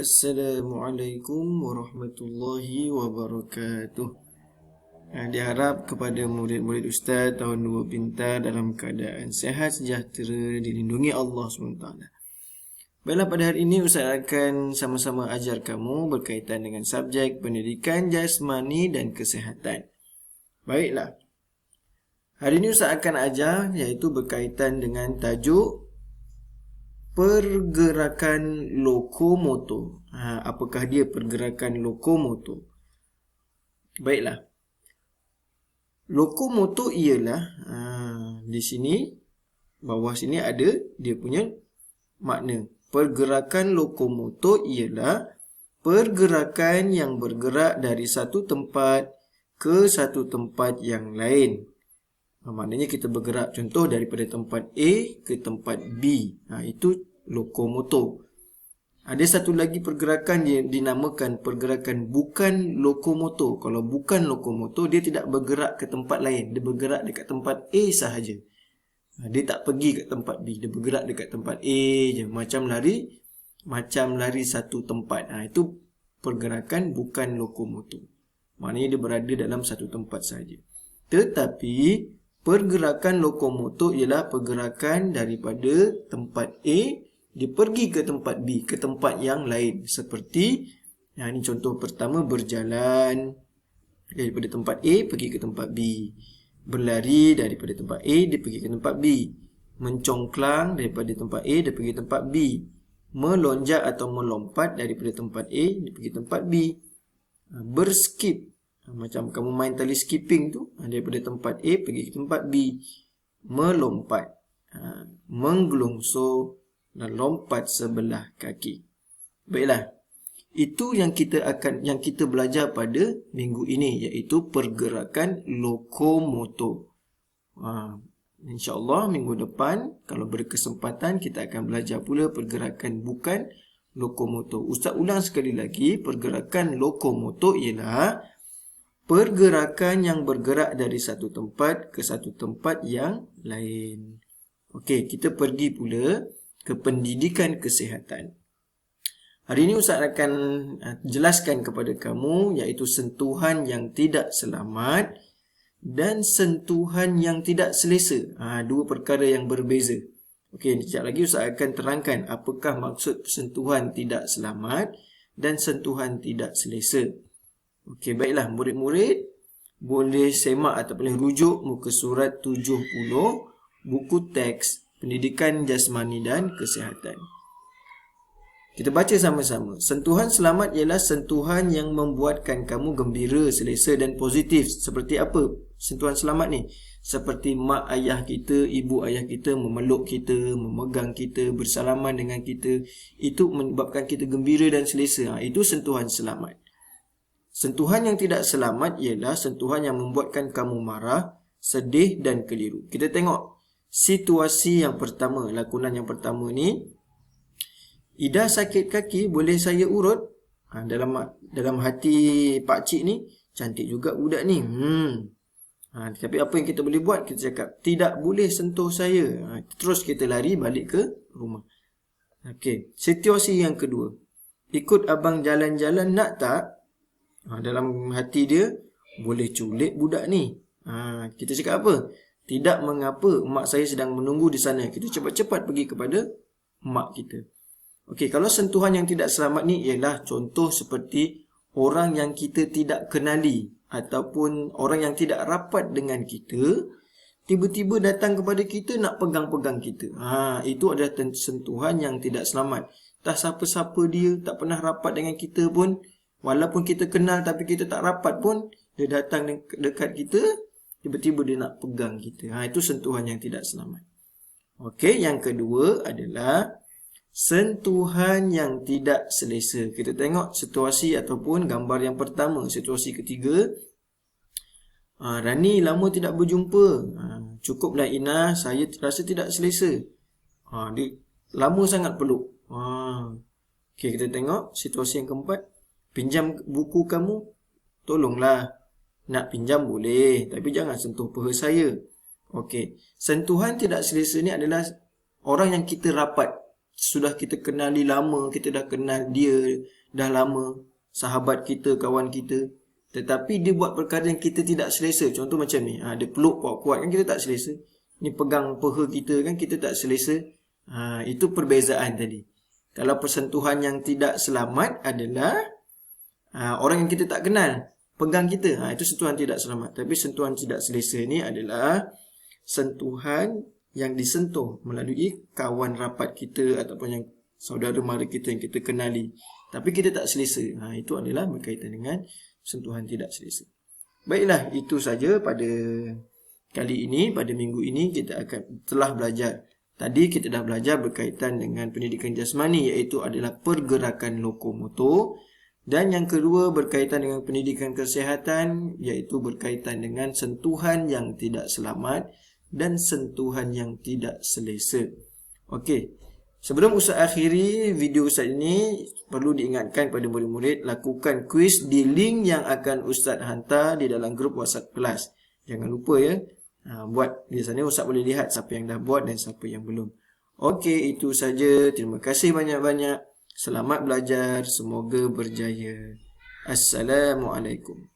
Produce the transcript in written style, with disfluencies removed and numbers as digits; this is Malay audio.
Assalamualaikum warahmatullahi wabarakatuh. Diharap kepada murid-murid Ustaz tahun 2 Pintar dalam keadaan sehat sejahtera, dilindungi Allah SWT. Baiklah, pada hari ini Ustaz akan sama-sama ajar kamu berkaitan dengan subjek pendidikan jasmani dan kesihatan. Baiklah, hari ini Ustaz akan ajar iaitu berkaitan dengan tajuk pergerakan lokomotor. Apakah dia pergerakan lokomotor? Baiklah. Lokomotor ialah di sini, bawah sini ada dia punya makna. Pergerakan lokomotor ialah pergerakan yang bergerak dari satu tempat ke satu tempat yang lain. Maknanya kita bergerak, contoh daripada tempat A ke tempat B. Itu lokomotor. Ada satu lagi pergerakan yang dinamakan pergerakan bukan lokomotor. Kalau bukan lokomotor, dia tidak bergerak ke tempat lain. Dia bergerak dekat tempat A sahaja. Dia tak pergi ke tempat B. Dia bergerak dekat tempat A je. Macam lari satu tempat. Itu pergerakan bukan lokomotor. Maknanya dia berada dalam satu tempat sahaja. Tetapi pergerakan lokomotor ialah pergerakan daripada tempat A, dia pergi ke tempat B, ke tempat yang lain. Seperti, ini contoh pertama, berjalan daripada tempat A pergi ke tempat B. Berlari daripada tempat A, dia pergi ke tempat B. Mencongklang daripada tempat A, dia pergi ke tempat B. Melonjak atau melompat daripada tempat A, dia pergi ke tempat B. Berskip, macam kamu main tali skipping tu, daripada tempat A pergi ke tempat B. Melompat, menggelungsur dan lompat sebelah kaki. Baiklah, itu yang kita belajar pada minggu ini, iaitu pergerakan lokomotor. InsyaAllah minggu depan kalau berkesempatan kita akan belajar pula pergerakan bukan lokomotor. Ustaz ulang sekali lagi, pergerakan lokomotor ialah pergerakan yang bergerak dari satu tempat ke satu tempat yang lain. Okey, kita pergi pula ke pendidikan kesihatan. Hari ini Ustaz akan jelaskan kepada kamu iaitu sentuhan yang tidak selamat dan sentuhan yang tidak selesa. Dua perkara yang berbeza. Okey, sekejap lagi Ustaz akan terangkan apakah maksud sentuhan tidak selamat dan sentuhan tidak selesa. Okey, baiklah murid-murid, boleh semak atau boleh rujuk muka surat 70, buku teks Pendidikan Jasmani dan Kesihatan. Kita baca sama-sama. Sentuhan selamat ialah sentuhan yang membuatkan kamu gembira, selesa dan positif. Seperti apa sentuhan selamat ni? Seperti mak ayah kita, ibu ayah kita memeluk kita, memegang kita, bersalaman dengan kita. Itu menyebabkan kita gembira dan selesa. Itu sentuhan selamat. Sentuhan yang tidak selamat ialah sentuhan yang membuatkan kamu marah, sedih dan keliru. Kita tengok situasi yang pertama, lakonan yang pertama ni. Ida sakit kaki, boleh saya urut? Dalam hati pakcik ni, cantik juga budak ni. Tapi apa yang kita boleh buat? Kita cakap, tidak boleh sentuh saya. Terus kita lari balik ke rumah. Okey, situasi yang kedua. Ikut abang jalan-jalan nak tak? Dalam hati dia, boleh culik budak ni. Kita cakap apa? Tidak mengapa, mak saya sedang menunggu di sana. Kita cepat-cepat pergi kepada mak kita. Okey, kalau sentuhan yang tidak selamat ni ialah contoh seperti orang yang kita tidak kenali ataupun orang yang tidak rapat dengan kita, tiba-tiba datang kepada kita nak pegang-pegang kita. Itu adalah sentuhan yang tidak selamat. Tak siapa-siapa dia, tak pernah rapat dengan kita pun. Walaupun kita kenal tapi kita tak rapat pun, dia datang dekat kita, tiba-tiba dia nak pegang kita. Itu sentuhan yang tidak selamat. Okey, yang kedua adalah sentuhan yang tidak selesa. Kita tengok situasi ataupun gambar yang pertama. Situasi ketiga, Rani lama tidak berjumpa. Cukuplah Ina, saya rasa tidak selesa. Dia lama sangat peluk. Okey, kita tengok situasi yang keempat. Pinjam buku kamu, tolonglah. Nak pinjam boleh, tapi jangan sentuh peha saya. Okey, sentuhan tidak selesa ni adalah orang yang kita rapat. sudah kita kenali lama, kita dah kenal dia dah lama, sahabat kita, kawan kita, tetapi dia buat perkara yang kita tidak selesa. Contoh macam ni, dia peluk kuat-kuat kan kita tak selesa. Ni pegang peha kita kan kita tak selesa. Itu perbezaan tadi. Kalau persentuhan yang tidak selamat adalah orang yang kita tak kenal pegang kita, itu sentuhan tidak selamat. Tapi sentuhan tidak selesa ni adalah sentuhan yang disentuh melalui kawan rapat kita ataupun yang saudara mara kita yang kita kenali, tapi kita tak selesa. Itu adalah berkaitan dengan sentuhan tidak selesa. Baiklah, itu saja pada kali ini. Pada minggu ini kita akan telah belajar. Tadi kita dah belajar berkaitan dengan pendidikan jasmani, iaitu adalah pergerakan lokomotor. Dan yang kedua berkaitan dengan pendidikan kesihatan, iaitu berkaitan dengan sentuhan yang tidak selamat dan sentuhan yang tidak selesa. Okey. Sebelum Ustaz akhiri video Ustaz ini, perlu diingatkan kepada murid-murid, lakukan kuis di link yang akan Ustaz hantar di dalam grup WhatsApp kelas. Jangan lupa ya, buat di sana. Ustaz boleh lihat siapa yang dah buat dan siapa yang belum. Okey, itu saja. Terima kasih banyak-banyak. Selamat belajar. Semoga berjaya. Assalamualaikum.